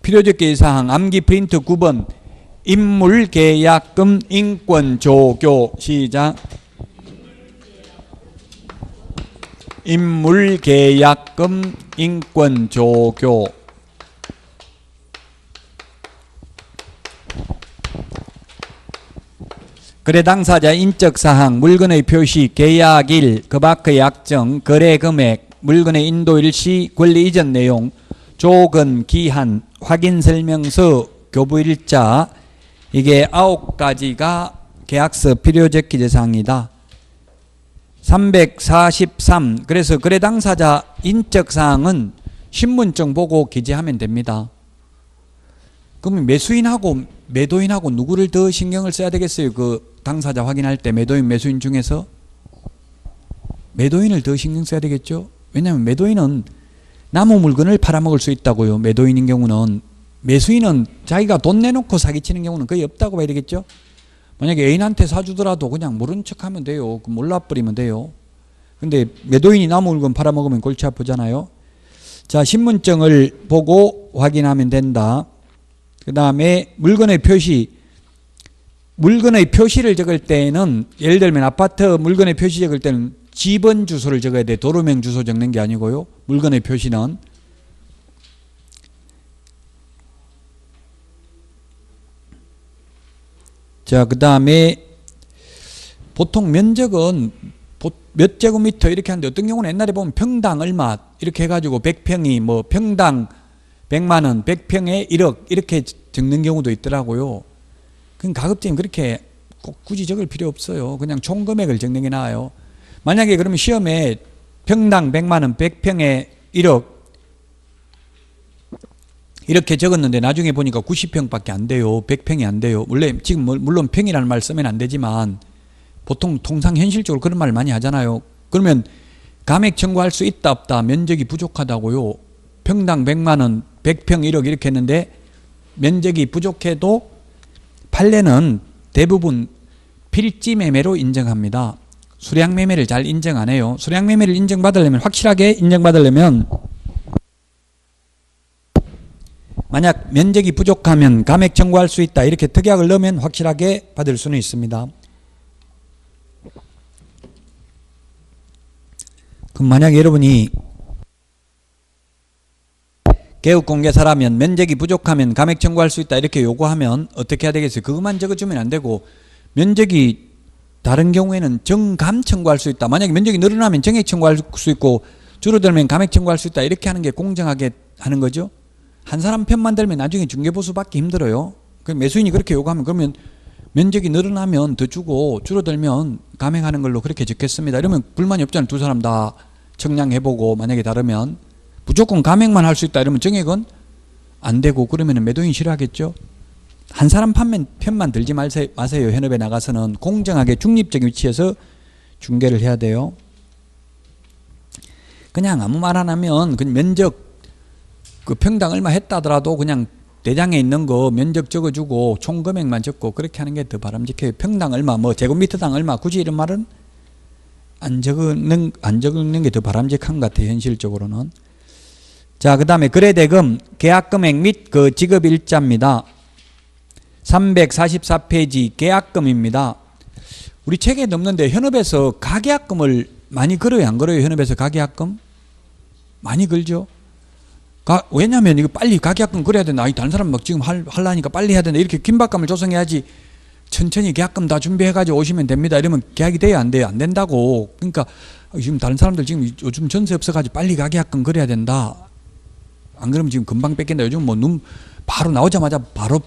필요적 기재사항 암기 프린트 9번 인물계약금 인권조교 시작. 인물계약금 인권조교. 거래 당사자 인적사항, 물건의 표시, 계약일, 그 밖의 약정, 거래금액, 물건의 인도일 시, 권리 이전 내용, 조건, 기한, 확인설명서, 교부일자, 이게 9가지가 계약서 필요적 기재사항이다. 343 그래서 거래 당사자 인적사항은 신분증 보고 기재하면 됩니다. 그러면 매수인하고 매도인하고 누구를 더 신경을 써야 되겠어요? 그 당사자 확인할 때 매도인 매수인 중에서 매도인을 더 신경 써야 되겠죠? 왜냐하면 매도인은 남의 물건을 팔아먹을 수 있다고요. 매도인인 경우는. 매수인은 자기가 돈 내놓고 사기치는 경우는 거의 없다고 봐야 되겠죠? 만약에 애인한테 사주더라도 그냥 모른 척하면 돼요. 몰라버리면 돼요. 근데 매도인이 남의 물건 팔아먹으면 골치 아프잖아요. 자, 신분증을 보고 확인하면 된다. 그 다음에 물건의 표시. 물건의 표시를 적을 때는 예를 들면 아파트 물건의 표시 적을 때는 집원 주소를 적어야 돼. 도로명 주소 적는 게 아니고요. 물건의 표시는. 자, 그 다음에 보통 면적은 몇 제곱미터 이렇게 하는데 어떤 경우는 옛날에 보면 평당 얼마 이렇게 해가지고 100평이 뭐 평당 100만원, 100평에 1억 이렇게 적는 경우도 있더라고요. 그럼 가급적이면 그렇게 꼭 굳이 적을 필요 없어요. 그냥 총 금액을 적는 게 나아요. 만약에 그러면 시험에 평당 100만원, 100평에 1억 이렇게 적었는데 나중에 보니까 90평밖에 안 돼요. 100평이 안 돼요. 물론 평이라는 말 쓰면 안 되지만 보통 통상 현실적으로 그런 말을 많이 하잖아요. 그러면 감액 청구할 수 있다 없다 면적이 부족하다고요. 평당 100만원 100평 1억 이렇게 했는데 면적이 부족해도 판례는 대부분 필지 매매로 인정합니다. 수량 매매를 잘 인정 안 해요. 수량 매매를 인정받으려면 확실하게 인정받으려면 만약 면적이 부족하면 감액 청구할 수 있다 이렇게 특약을 넣으면 확실하게 받을 수는 있습니다. 그럼 만약에 여러분이 개업공개사라면 면적이 부족하면 감액 청구할 수 있다 이렇게 요구하면 어떻게 해야 되겠어요? 그것만 적어주면 안 되고 면적이 다른 경우에는 정감 청구할 수 있다. 만약에 면적이 늘어나면 정액 청구할 수 있고 줄어들면 감액 청구할 수 있다. 이렇게 하는 게 공정하게 하는 거죠. 한 사람 편만 들면 나중에 중개보수 받기 힘들어요. 매수인이 그렇게 요구하면 그러면 면적이 늘어나면 더 주고 줄어들면 감액하는 걸로 그렇게 적겠습니다. 이러면 불만이 없잖아요. 두 사람 다 청량해보고 만약에 다르면 무조건 감액만 할 수 있다 이러면 정액은 안 되고 그러면 매도인 싫어하겠죠. 한 사람 편만 들지 마세요. 현업에 나가서는 공정하게 중립적 위치에서 중개를 해야 돼요. 그냥 아무 말 안 하면 그 면적 그 평당 얼마 했다 하더라도 그냥 대장에 있는 거 면적 적어주고 총 금액만 적고 그렇게 하는 게 더 바람직해요. 평당 얼마 뭐 제곱미터당 얼마 굳이 이런 말은 안 적는 게 더 바람직한 것 같아요. 현실적으로는. 자, 그 다음에 거래대금 계약금액 및 그 지급일자입니다. 344페이지 계약금입니다. 우리 책에 넣는데 현업에서 가계약금을 많이 걸어요 안 걸어요? 현업에서 가계약금? 많이 걸죠. 왜냐하면 이거 빨리 가계약금 그래야 된다. 아니 다른 사람 막 지금 하려니까 빨리 해야 된다. 이렇게 긴박감을 조성해야지. 천천히 계약금 다 준비해가지고 오시면 됩니다. 이러면 계약이 돼요 안 돼요? 안 된다고. 그러니까 지금 다른 사람들 지금 요즘 전세 없어가지고 빨리 가계약금 그래야 된다. 안 그러면 지금 금방 뺏긴다. 요즘 뭐 눈 바로 나오자마자 바로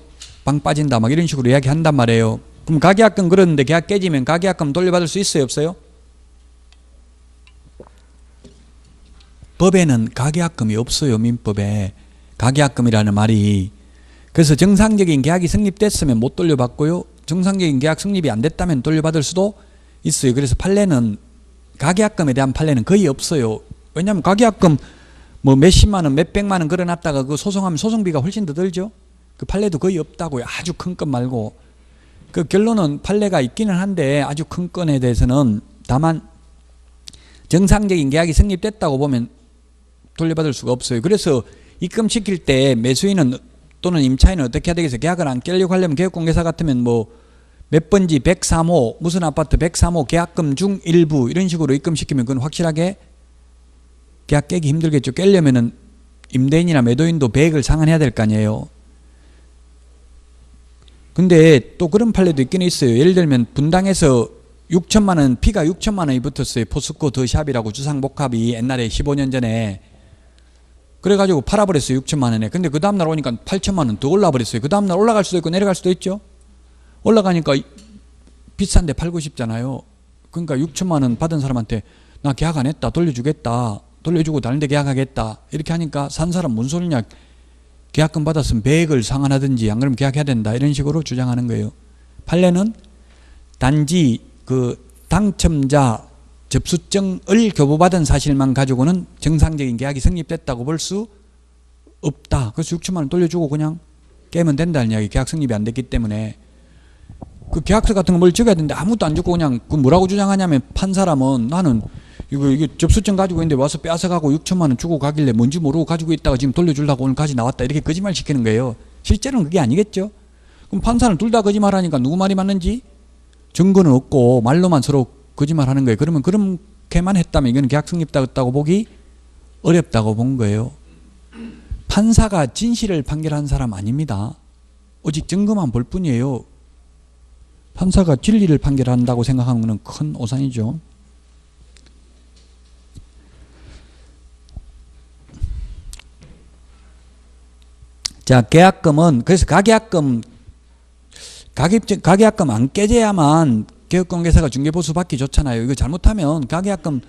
방 빠진다. 막 이런 식으로 이야기한단 말이에요. 그럼 가계약금 그러는데 계약 깨지면 가계약금 돌려받을 수 있어요, 없어요? 법에는 가계약금이 없어요. 민법에 가계약금이라는 말이. 그래서 정상적인 계약이 성립됐으면 못 돌려받고요, 정상적인 계약 성립이 안 됐다면 돌려받을 수도 있어요. 그래서 판례는 가계약금에 대한 판례는 거의 없어요. 왜냐하면 가계약금 뭐 몇십만 원, 몇백만 원 걸어놨다가 그 소송하면 소송비가 훨씬 더 들죠. 그 판례도 거의 없다고요. 아주 큰 건 말고. 그 결론은 판례가 있기는 한데 아주 큰 건에 대해서는 다만 정상적인 계약이 성립됐다고 보면 돌려받을 수가 없어요. 그래서 입금시킬 때 매수인은 또는 임차인은 어떻게 해야 되겠어요? 계약을 안 깨려고 하려면 개업공개사 같으면 뭐 몇 번지 103호 무슨 아파트 103호 계약금 중 일부 이런 식으로 입금시키면 그건 확실하게 계약 깨기 힘들겠죠. 깨려면은 임대인이나 매도인도 100을 상환해야 될 거 아니에요. 근데 또 그런 판례도 있긴 있어요. 예를 들면 분당에서 6천만 원, 피가 6천만 원이 붙었어요. 포스코 더샵이라고 주상복합이 옛날에 15년 전에. 그래가지고 팔아버렸어요. 6천만 원에. 근데 그 다음날 오니까 8천만 원 더 올라버렸어요. 그 다음날 올라갈 수도 있고 내려갈 수도 있죠. 올라가니까 비싼데 팔고 싶잖아요. 그러니까 6천만 원 받은 사람한테 나 계약 안 했다. 돌려주겠다. 돌려주고 다른 데 계약하겠다. 이렇게 하니까 산 사람 뭔 소리냐. 계약금 받았으면 100을 상환하든지 안 그러면 계약해야 된다. 이런 식으로 주장하는 거예요. 판례는 단지 그 당첨자 접수증을 교부받은 사실만 가지고는 정상적인 계약이 성립됐다고 볼 수 없다. 그래서 6천만 원 돌려주고 그냥 깨면 된다는 이야기. 계약 성립이 안 됐기 때문에. 그 계약서 같은 거 뭘 적어야 되는데 아무것도 안 적고 그냥 그 뭐라고 주장하냐면 판 사람은 나는 이게 접수증 가지고 있는데 와서 뺏어가고 6천만 원 주고 가길래 뭔지 모르고 가지고 있다가 지금 돌려주려고 오늘까지 나왔다. 이렇게 거짓말 시키는 거예요. 실제로는 그게 아니겠죠. 그럼 판사는 둘 다 거짓말하니까 누구 말이 맞는지 증거는 없고 말로만 서로 거짓말하는 거예요. 그러면 그렇게만 했다면 이건 계약 성립됐다고 보기 어렵다고 본 거예요. 판사가 진실을 판결한 사람 아닙니다. 오직 증거만 볼 뿐이에요. 판사가 진리를 판결한다고 생각하는 것은 큰 오산이죠. 자, 계약금은 그래서 가계약금 안 깨져야만 개업공개사가 중개보수 받기 좋잖아요. 이거 잘못하면 가계약금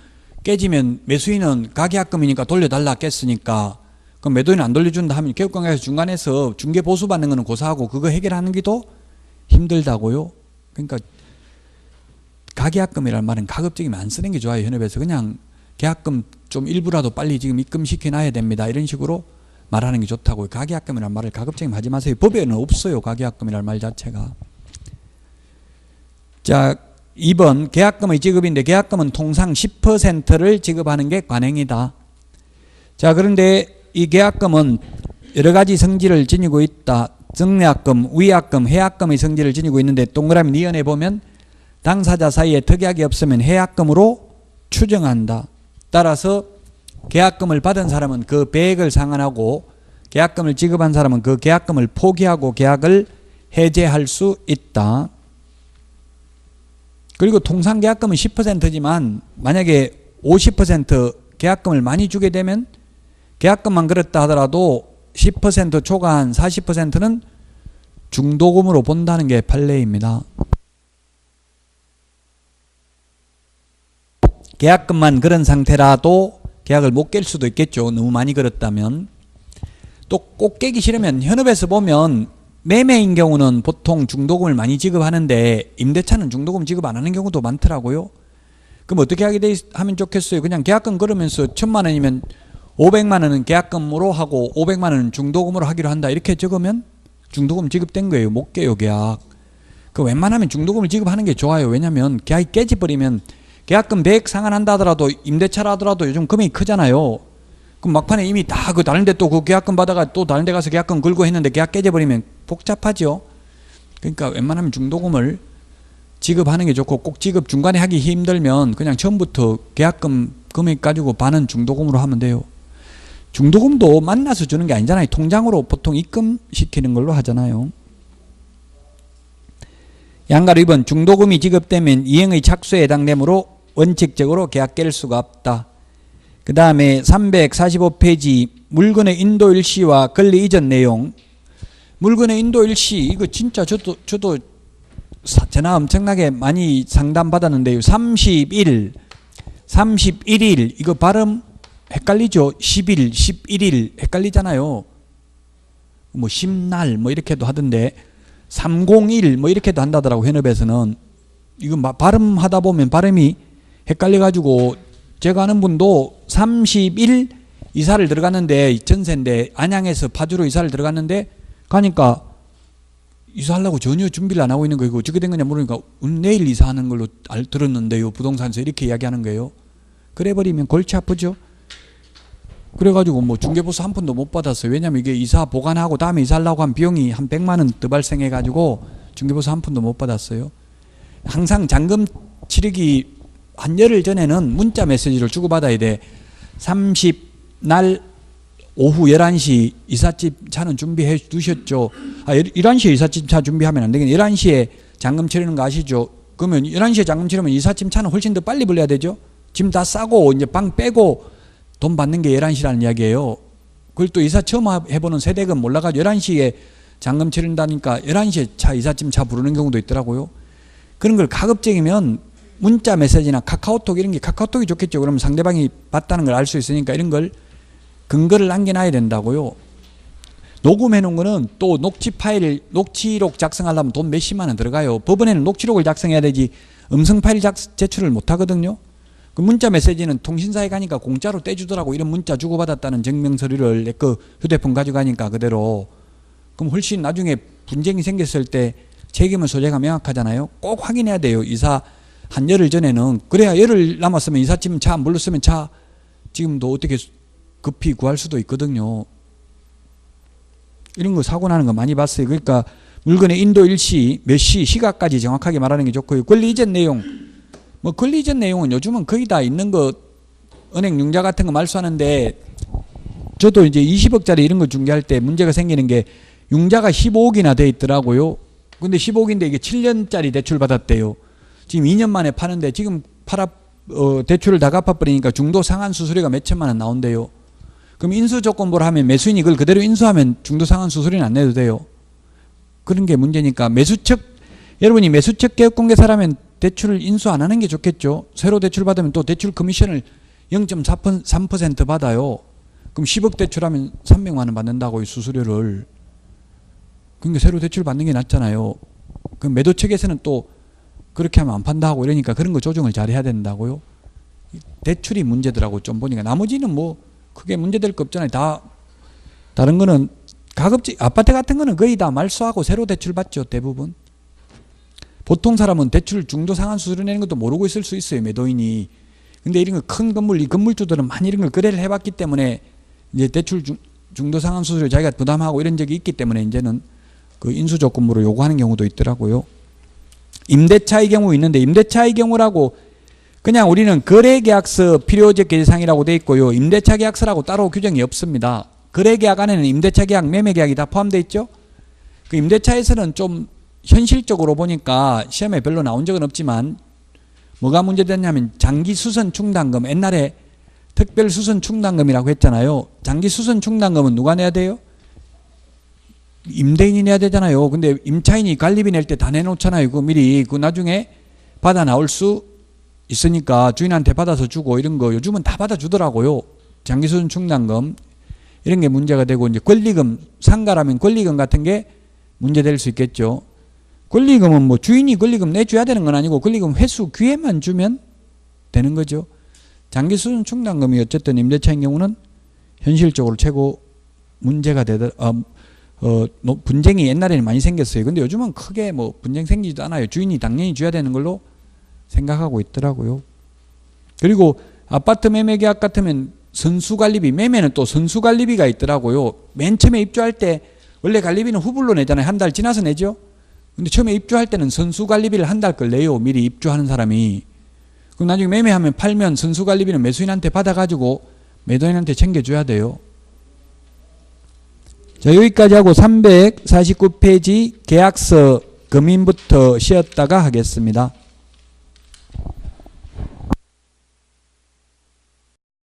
깨지면 매수인은 가계약금이니까 돌려달라 깼으니까 그럼 매도인은 안 돌려준다 하면 개업공개사 중간에서 중개보수 받는 거는 고사하고 그거 해결하는 게도 힘들다고요. 그러니까 가계약금이라는 말은 가급적이면 안 쓰는 게 좋아요. 현업에서 그냥 계약금 좀 일부라도 빨리 지금 입금시켜 놔야 됩니다. 이런 식으로 말하는 게 좋다고요. 가계약금이라는 말을 가급적이면 하지 마세요. 법에는 없어요. 가계약금이라는 말 자체가. 자, 2번 계약금의 지급인데 계약금은 통상 10%를 지급하는 게 관행이다. 자, 그런데 이 계약금은 여러 가지 성질을 지니고 있다. 정략금, 위약금, 해약금의 성질을 지니고 있는데 동그라미 니은에 보면 당사자 사이에 특약이 없으면 해약금으로 추정한다. 따라서 계약금을 받은 사람은 그 100을 상환하고 계약금을 지급한 사람은 그 계약금을 포기하고 계약을 해제할 수 있다. 그리고 통상 계약금은 10%지만 만약에 50% 계약금을 많이 주게 되면 계약금만 그렇다 하더라도 10% 초과한 40%는 중도금으로 본다는 게 판례입니다. 계약금만 그런 상태라도 계약을 못 깰 수도 있겠죠. 너무 많이 걸었다면. 또 꼭 깨기 싫으면 현업에서 보면 매매인 경우는 보통 중도금을 많이 지급하는데 임대차는 중도금 지급 안 하는 경우도 많더라고요. 그럼 어떻게 하면 좋겠어요? 그냥 계약금 걸으면서 1,000만 원이면 500만 원은 계약금으로 하고 500만 원은 중도금으로 하기로 한다. 이렇게 적으면 중도금 지급된 거예요. 못 깨요, 계약. 그 웬만하면 중도금을 지급하는 게 좋아요. 왜냐면 계약이 깨져버리면 계약금 100 상환한다 하더라도 임대차라 하더라도 요즘 금액이 크잖아요. 그럼 막판에 이미 다 그 다른 데 또 그 계약금 받아가 또 다른 데 가서 계약금 걸고 했는데 계약 깨져버리면 복잡하죠. 그러니까 웬만하면 중도금을 지급하는 게 좋고 꼭 지급 중간에 하기 힘들면 그냥 처음부터 계약금 금액 가지고 반은 중도금으로 하면 돼요. 중도금도 만나서 주는 게 아니잖아요. 통장으로 보통 입금시키는 걸로 하잖아요. 양가로 2번 중도금이 지급되면 이행의 착수에 해당되므로 원칙적으로 계약 깰 수가 없다. 그 다음에 345페이지 물건의 인도 일시와 권리 이전 내용. 물건의 인도 일시 이거 진짜 저도 전화 엄청나게 많이 상담 받았는데요. 31일 이거 발음 헷갈리죠? 10일, 11일 헷갈리잖아요. 뭐 10날 뭐 이렇게도 하던데 301 뭐 이렇게도 한다더라고. 현업에서는 이거 발음하다 보면 발음이 헷갈려가지고 제가 아는 분도 30일 이사를 들어갔는데 전세인데 안양에서 파주로 이사를 들어갔는데 가니까 이사하려고 전혀 준비를 안 하고 있는 거고 어떻게 된 거냐 모르니까 내일 이사하는 걸로 들었는데요. 부동산에서 이렇게 이야기하는 거예요. 그래버리면 골치 아프죠. 그래가지고 뭐 중개보수 한 푼도 못 받았어요. 왜냐면 이게 이사 보관하고 다음에 이사하려고 한 비용이 한 100만 원 더 발생해가지고 중개보수 한 푼도 못 받았어요. 항상 잔금 치르기 한 열흘 전에는 문자 메시지를 주고받아야 돼. 30날 오후 11시 이삿짐 차는 준비해 두셨죠. 11시에 이삿짐 차 준비하면 안 되겠네. 11시에 잔금 치르는 거 아시죠? 그러면 11시에 잔금 치르면 이삿짐 차는 훨씬 더 빨리 불러야 되죠. 짐 다 싸고 이제 방 빼고 돈 받는 게 11시라는 이야기예요. 그걸 또 이사 처음 해보는 세대가 몰라가지고 11시에 잔금 치른다니까 11시에 이삿짐 차 부르는 경우도 있더라고요. 그런 걸 가급적이면 문자 메시지나 카카오톡 이런 게 카카오톡이 좋겠죠. 그러면 상대방이 봤다는 걸 알 수 있으니까 이런 걸 근거를 남겨놔야 된다고요. 녹음해 놓은 거는 또 녹취록 작성하려면 돈 몇십만 원 들어가요. 법원에는 녹취록을 작성해야 되지 음성 파일 제출을 못 하거든요. 그 문자 메시지는 통신사에 가니까 공짜로 떼주더라고. 이런 문자 주고받았다는 증명 서류를 내 거 휴대폰 가져가니까 그대로. 그럼 훨씬 나중에 분쟁이 생겼을 때 책임은 소재가 명확하잖아요. 꼭 확인해야 돼요. 이사 한 열흘 전에는. 그래야 열흘 남았으면 이삿짐 차 안 불렀으면 차 지금도 어떻게 급히 구할 수도 있거든요. 이런 거 사고 나는 거 많이 봤어요. 그러니까 물건의 인도 일시 몇 시 시각까지 정확하게 말하는 게 좋고요. 권리 이전 내용. 뭐 권리 이전 내용은 요즘은 거의 다 있는 거 은행 융자 같은 거 말소하는데 저도 이제 20억짜리 이런 거 중개할 때 문제가 생기는 게 융자가 15억이나 돼 있더라고요. 근데 15억인데 이게 7년짜리 대출 받았대요. 지금 2년 만에 파는데 지금 대출을 다 갚아버리니까 중도 상환 수수료가 몇 천만 원 나온대요. 그럼 인수조건부를 하면 매수인이 그걸 그대로 인수하면 중도 상환 수수료는 안 내도 돼요. 그런 게 문제니까 여러분이 매수척 개업공개사라면 대출을 인수 안 하는 게 좋겠죠. 새로 대출 받으면 또 대출 커미션을 0.3% 받아요. 그럼 10억 대출하면 300만 원 받는다고요. 수수료를. 그러니까 새로 대출 받는 게 낫잖아요. 그럼 매도 측에서는 또 그렇게 하면 안 판다고 이러니까 그런 거 조정을 잘 해야 된다고요. 대출이 문제더라고 좀 보니까. 나머지는 뭐 크게 문제될 거 없잖아요. 다른 거는 가급적 아파트 같은 거는 거의 다 말소하고 새로 대출 받죠. 대부분. 보통 사람은 대출 중도 상환 수수료 내는 것도 모르고 있을 수 있어요. 매도인이. 근데 이런 거 큰 건물, 이 건물주들은 많이 이런 걸 거래를 해봤기 때문에 이제 대출 중도 상환 수수료 자기가 부담하고 이런 적이 있기 때문에 이제는 그 인수조건부로 요구하는 경우도 있더라고요. 임대차의 경우 있는데 임대차의 경우라고 그냥 우리는 거래계약서 필요적 계상이라고 돼 있고요. 임대차 계약서라고 따로 규정이 없습니다. 거래계약 안에는 임대차 계약, 매매계약이 다 포함되어 있죠. 그 임대차에서는 좀 현실적으로 보니까 시험에 별로 나온 적은 없지만 뭐가 문제됐냐면 장기수선 충당금, 옛날에 특별수선 충당금이라고 했잖아요. 장기수선 충당금은 누가 내야 돼요? 임대인이 내야 되잖아요. 근데 임차인이 관리비 낼 때 다 내놓잖아요. 그 미리 그 나중에 받아 나올 수 있으니까 주인한테 받아서 주고 이런 거 요즘은 다 받아주더라고요. 장기수선 충당금 이런 게 문제가 되고 이제 권리금, 상가라면 권리금 같은 게 문제될 수 있겠죠. 권리금은 뭐 주인이 권리금 내줘야 되는 건 아니고 권리금 회수 기회만 주면 되는 거죠. 장기수선 충당금이 어쨌든 임대차인 경우는 현실적으로 최고 문제가 분쟁이 옛날에는 많이 생겼어요. 근데 요즘은 크게 뭐 분쟁 생기지도 않아요. 주인이 당연히 줘야 되는 걸로 생각하고 있더라고요. 그리고 아파트 매매 계약 같으면 선수관리비, 매매는 또 선수관리비가 있더라고요. 맨 처음에 입주할 때 원래 관리비는 후불로 내잖아요. 한 달 지나서 내죠. 근데 처음에 입주할 때는 선수관리비를 한 달 걸 내요. 미리 입주하는 사람이. 그럼 나중에 매매하면 팔면 선수관리비는 매수인한테 받아가지고 매도인한테 챙겨줘야 돼요. 자, 여기까지 하고 349페이지 계약서 금인부터 쉬었다가 하겠습니다.